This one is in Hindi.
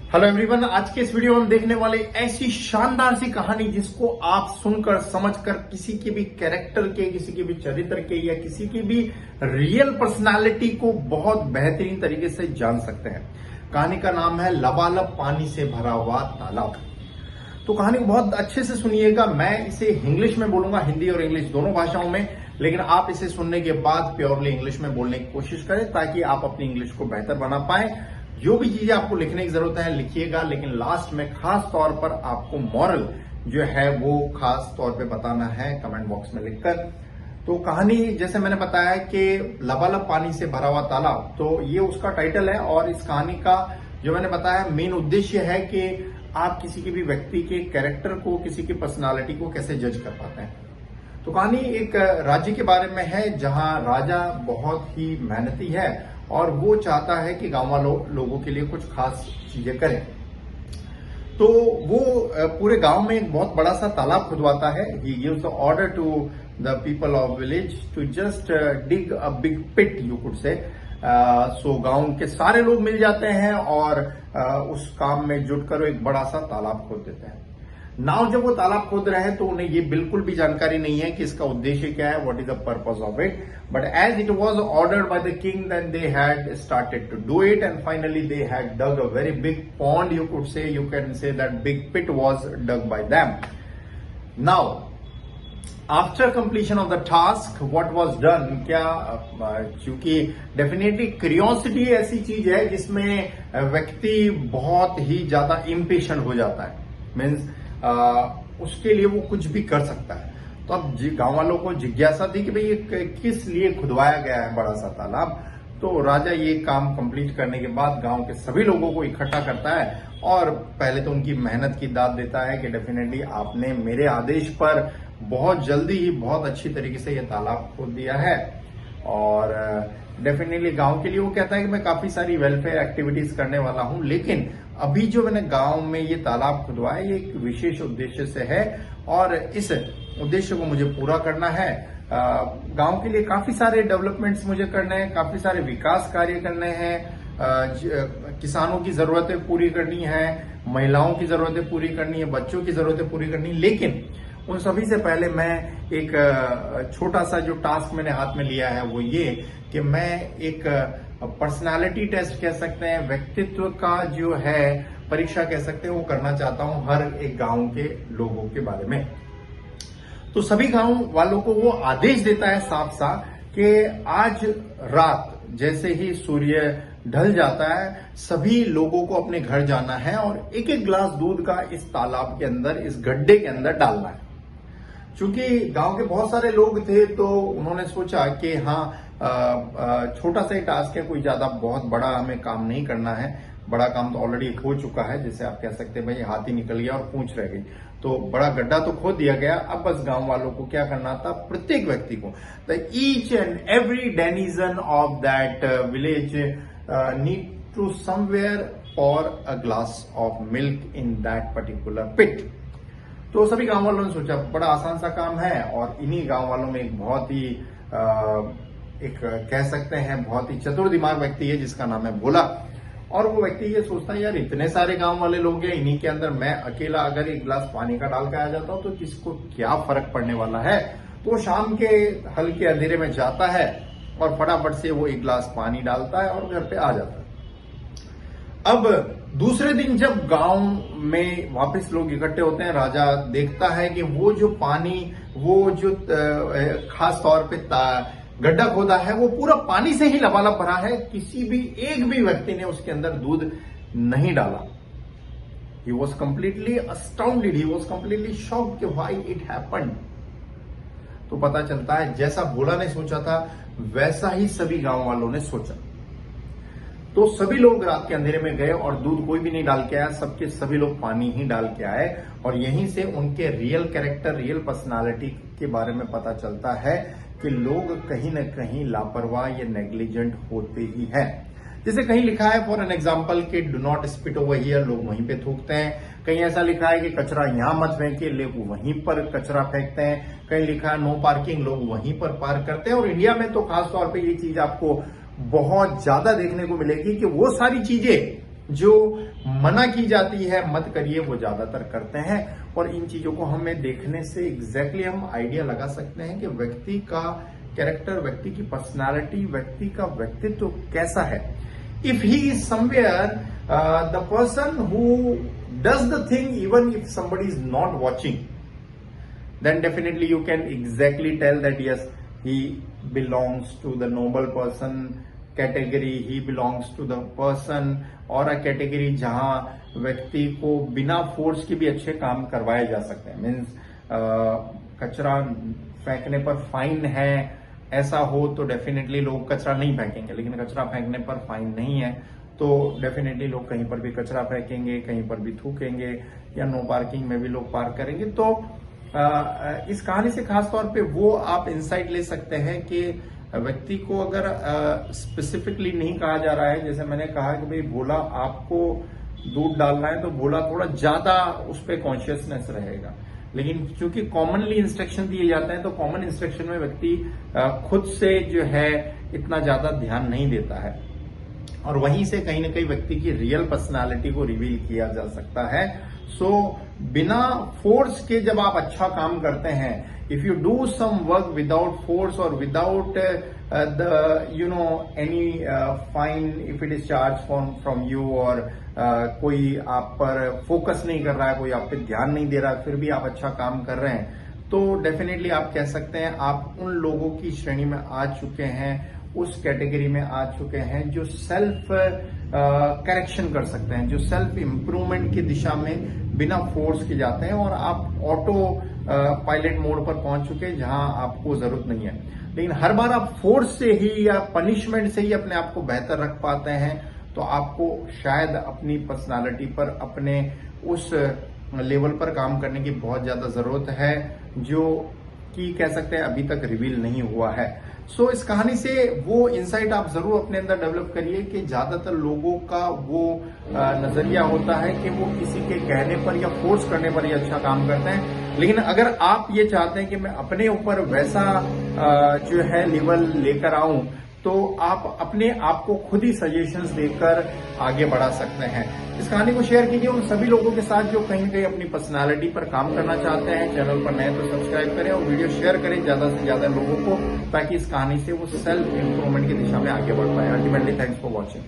हेलो एवरीवन, आज के इस वीडियो में हम देखने वाले ऐसी शानदार सी कहानी जिसको आप सुनकर समझकर किसी के भी कैरेक्टर के, किसी के भी चरित्र के या किसी की भी रियल पर्सनालिटी को बहुत बेहतरीन तरीके से जान सकते हैं। कहानी का नाम है लबालब पानी से भरा हुआ तालाब। तो कहानी को बहुत अच्छे से सुनिएगा। मैं इसे इंग्लिश में बोलूंगा, हिंदी और इंग्लिश दोनों भाषाओं में, लेकिन आप इसे सुनने के बाद प्योरली इंग्लिश में बोलने की कोशिश करें ताकि आप अपनी इंग्लिश को बेहतर बना पाए। जो भी चीजें आपको लिखने की जरूरत है लिखिएगा, लेकिन लास्ट में खास तौर पर आपको मॉरल जो है वो खास तौर पे बताना है कमेंट बॉक्स में लिखकर। तो कहानी जैसे मैंने बताया कि लबालब पानी से भरा हुआ तालाब, तो ये उसका टाइटल है। और इस कहानी का जो मैंने बताया मेन उद्देश्य है कि आप किसी के भी व्यक्ति के कैरेक्टर को, किसी की पर्सनालिटी को कैसे जज कर पाते हैं। तो कहानी एक राज्य के बारे में है जहां राजा बहुत ही मेहनती है और वो चाहता है कि गांव वालों लोगों के लिए कुछ खास चीजें करें। तो वो पूरे गांव में एक बहुत बड़ा सा तालाब खुदवाता है। He gives the order to the people of village to just dig a big pit, you could say. So गांव के सारे लोग मिल जाते हैं और उस काम में जुटकर एक बड़ा सा तालाब खोद देते हैं। नाउ जब वो तालाब खोद रहे हैं तो उन्हें ये बिल्कुल भी जानकारी नहीं है कि इसका उद्देश्य क्या है, what is the purpose of it. But as it was ordered by the king, then they had started to do it and finally they had dug a very big pond, you could say, you can say that big pit was dug by them. Now after completion of the task what was done, क्या क्योंकि डेफिनेटली क्यूरियोसिटी ऐसी चीज है जिसमें व्यक्ति बहुत ही ज्यादा इम्पेशेंट हो जाता है। मीन्स उसके लिए वो कुछ भी कर सकता है। तो अब गांव वालों को जिज्ञासा थी कि भाई ये किस लिए खुदवाया गया है बड़ा सा तालाब। तो राजा ये काम कंप्लीट करने के बाद गांव के सभी लोगों को इकट्ठा करता है और पहले तो उनकी मेहनत की दाद देता है कि डेफिनेटली आपने मेरे आदेश पर बहुत जल्दी ही बहुत अच्छी तरीके से ये तालाब खोद दिया है। और डेफिनेटली गांव के लिए वो कहता है कि मैं काफी सारी वेलफेयर एक्टिविटीज करने वाला हूं, लेकिन अभी जो मैंने गांव में ये तालाब खुदवाया ये एक विशेष उद्देश्य से है और इस उद्देश्य को मुझे पूरा करना है। गांव के लिए काफी सारे डेवलपमेंट्स मुझे करने हैं, काफी सारे विकास कार्य करने हैं, किसानों की जरूरतें पूरी करनी है, महिलाओं की जरूरतें पूरी करनी है, बच्चों की जरूरतें पूरी करनी है। लेकिन उन सभी से पहले मैं एक छोटा सा जो टास्क मैंने हाथ में लिया है वो ये कि मैं एक पर्सनालिटी टेस्ट कह सकते हैं, व्यक्तित्व का जो है परीक्षा कह सकते हैं, वो करना चाहता हूं हर एक गांव के लोगों के बारे में। तो सभी गांव वालों को वो आदेश देता है साफ साफ कि आज रात जैसे ही सूर्य ढल जाता है सभी लोगों को अपने घर जाना है और एक एक गिलास दूध का इस तालाब के अंदर, इस गड्ढे के अंदर डालना है। चूंकि गांव के बहुत सारे लोग थे तो उन्होंने सोचा कि हाँ छोटा सा ही टास्क है, कोई ज्यादा बहुत बड़ा हमें काम नहीं करना है। बड़ा काम तो ऑलरेडी हो चुका है, जैसे आप कह सकते हैं भाई हाथी निकल गया और पूंछ रह गई। तो बड़ा गड्ढा तो खोद दिया गया, अब बस गांव वालों को क्या करना था, प्रत्येक व्यक्ति को, the each and every denizen of that village need to somewhere for a glass of milk in that particular pit. तो सभी गांव वालों ने सोचा बड़ा आसान सा काम है और इन्हीं गांव वालों में एक बहुत ही एक कह सकते हैं बहुत ही चतुर दिमाग व्यक्ति है जिसका नाम है भोला। और वो व्यक्ति ये सोचता है यार इतने सारे गांव वाले लोग हैं, इन्हीं के अंदर मैं अकेला अगर एक गिलास पानी का डाल के आ जाता हूं तो किसको क्या फर्क पड़ने वाला है। तो शाम के हल्के अंधेरे में जाता है और फटाफट से वो एक गिलास पानी डालता है और घर पे आ जाता है। अब दूसरे दिन जब गांव में वापस लोग इकट्ठे होते हैं, राजा देखता है कि वो जो पानी, वो जो खास तौर पे गड्ढा खोदा है वो पूरा पानी से ही लबालब भरा है, किसी भी एक भी व्यक्ति ने उसके अंदर दूध नहीं डाला। He was completely अस्टाउंडेड, he was completely shocked कि व्हाई इट हैपेंड। तो पता चलता है जैसा भोला ने सोचा था वैसा ही सभी गांव वालों ने सोचा। तो सभी लोग रात के अंधेरे में गए और दूध कोई भी नहीं डाल के आया, सबके सभी लोग पानी ही डाल के आए और यहीं से उनके रियल कैरेक्टर, रियल पर्सनालिटी के बारे में पता चलता है कि लोग कहीं न कहीं लापरवाह या नेग्लिजेंट होते ही हैं। जैसे कहीं लिखा है फॉर एन एग्जाम्पल कि do not spit over here, लोग वहीं पे थूकते हैं। कहीं ऐसा लिखा है कि कचरा यहां मत फेंके, लोग वहीं पर कचरा फेंकते हैं। कहीं लिखा है नो पार्किंग, लोग वहीं पर पार्क करते हैं। और इंडिया में तो खासतौर पर ये चीज आपको बहुत ज्यादा देखने को मिलेगी कि वो सारी चीजें जो मना की जाती है मत करिए वो ज्यादातर करते हैं। और इन चीजों को हमें देखने से एग्जैक्टली हम आइडिया लगा सकते हैं कि व्यक्ति का कैरेक्टर, व्यक्ति की पर्सनालिटी, व्यक्ति का व्यक्तित्व कैसा है। If he is somewhere the person who does the thing even if somebody is not watching, then definitely you can exactly tell that yes, he belongs to the noble person category, he belongs to the person और a category जहां व्यक्ति को बिना फोर्स के भी अच्छे काम करवाए जा सकते हैं। मीन्स कचरा फेंकने पर फाइन है, ऐसा हो तो डेफिनेटली लोग कचरा नहीं फेंकेंगे, लेकिन कचरा फेंकने पर फाइन नहीं है तो डेफिनेटली लोग कहीं पर भी कचरा फेंकेंगे, कहीं पर भी थूकेंगे, या नो पार्किंग में भी लोग पार्क करेंगे। तो इस कहानी से खास तौर पे वो आप इंसाइट ले सकते हैं कि व्यक्ति को अगर स्पेसिफिकली नहीं कहा जा रहा है, जैसे मैंने कहा कि भाई भोला आपको दूध डालना है तो भोला थोड़ा ज्यादा उस पर कॉन्शियसनेस रहेगा, लेकिन चूंकि कॉमनली इंस्ट्रक्शन दिए जाते हैं तो कॉमन इंस्ट्रक्शन में व्यक्ति खुद से जो है इतना ज्यादा ध्यान नहीं देता है, और वहीं से कहीं ना कहीं व्यक्ति की रियल पर्सनालिटी को रिवील किया जा सकता है। सो बिना फोर्स के जब आप अच्छा काम करते हैं, if you do some work without force और without the any fine if it is charge from you, और कोई आप पर फोकस नहीं कर रहा है, कोई आप पे ध्यान नहीं दे रहा है, फिर भी आप अच्छा काम कर रहे हैं, तो डेफिनेटली आप कह सकते हैं आप उन लोगों की श्रेणी में आ चुके हैं, उस कैटेगरी में आ चुके हैं जो सेल्फ करेक्शन कर सकते हैं, जो सेल्फ इंप्रूवमेंट की दिशा में बिना फोर्स के जाते हैं, और आप ऑटो पायलट मोड पर पहुंच चुके हैं जहां आपको जरूरत नहीं है। लेकिन हर बार आप फोर्स से ही या पनिशमेंट से ही अपने आप को बेहतर रख पाते हैं, तो आपको शायद अपनी पर्सनालिटी पर, अपने उस लेवल पर काम करने की बहुत ज्यादा जरूरत है, जो कि कह सकते हैं अभी तक रिवील नहीं हुआ है। सो इस कहानी से वो इंसाइट आप जरूर अपने अंदर डेवलप करिए कि ज्यादातर लोगों का वो नजरिया होता है कि वो किसी के कहने पर या फोर्स करने पर ही अच्छा काम करते हैं, लेकिन अगर आप ये चाहते हैं कि मैं अपने ऊपर वैसा जो है लेवल लेकर आऊं, तो आप अपने आप को खुद ही सजेशंस देकर आगे बढ़ा सकते हैं। इस कहानी को शेयर कीजिए उन सभी लोगों के साथ जो कहीं न कहीं अपनी पर्सनालिटी पर काम करना चाहते हैं। चैनल पर नए तो सब्सक्राइब करें और वीडियो शेयर करें ज्यादा से ज्यादा लोगों को, ताकि इस कहानी से वो सेल्फ इंप्रूवमेंट की दिशा में आगे बढ़ पाए। Ultimately thanks for watching.